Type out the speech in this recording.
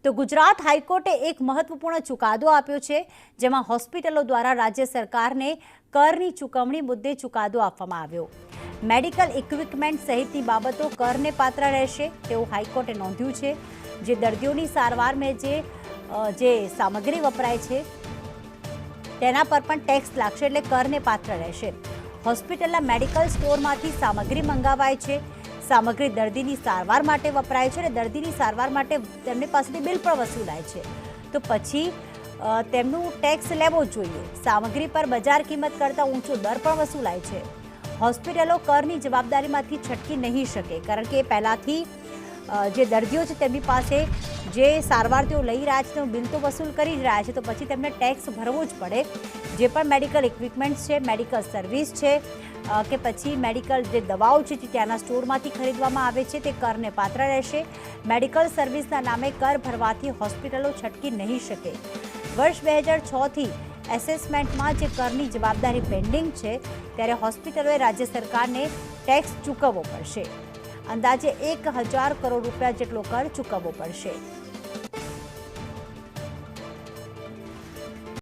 તો ગુજરાત હાઈકોર્ટે એક મહત્વપૂર્ણ ચુકાદો આપ્યો છે, જેમાં હોસ્પિટલો દ્વારા રાજ્ય સરકારને કરની ચૂકવણી મુદ્દે ચુકાદો આપવામાં આવ્યો। મેડિકલ ઇક્વિપમેન્ટ સહિતની બાબતો કરને પાત્ર રહેશે તેવું હાઈકોર્ટે નોંધ્યું છે। જે દર્દીઓની સારવારમાં જે સામગ્રી વપરાય છે તેના પર પણ ટેક્સ લાગશે, એટલે કરને પાત્ર રહેશે। હોસ્પિટલના મેડિકલ સ્ટોરમાંથી સામગ્રી મંગાવાય છે, સામગ્રી દર્દીની સારવાર માટે વપરાય છે અને દર્દીની સારવાર માટે તેમની પાસેથી બિલ પણ વસૂલાય છે, તો પછી તેમનું ટેક્સ લેવો જોઈએ। સામગ્રી પર બજાર કિંમત કરતાં ઊંચો દર પણ વસૂલાય છે। હોસ્પિટલો કરની જવાબદારીમાંથી છટકી નહીં શકે, કારણ કે પહેલાંથી જે દર્દીઓ છે તેમની પાસે જે સારવાર તેઓ લઈ રહ્યા છે તેનું બિલ તો વસૂલ કરી જ રહ્યા છે, તો પછી તેમને ટેક્સ ભરવો જ પડે। જે પણ મેડિકલ ઇક્વિપમેન્ટ્સ છે, મેડિકલ સર્વિસ છે કે પછી મેડિકલ જે દવાઓ છે જે ત્યાંના સ્ટોરમાંથી ખરીદવામાં આવે છે તે કરને પાત્ર રહેશે। મેડિકલ સર્વિસના નામે કર ભરવાથી હોસ્પિટલો છટકી નહીં શકે। વર્ષ 2006થી એસેસમેન્ટમાં જે કરની જવાબદારી પેન્ડિંગ છે, ત્યારે હોસ્પિટલોએ રાજ્ય સરકારને ટેક્સ ચૂકવવો પડશે। અંદાજે 1000 કરોડ રૂપિયા જેટલો કર ચૂકવવો પડશે।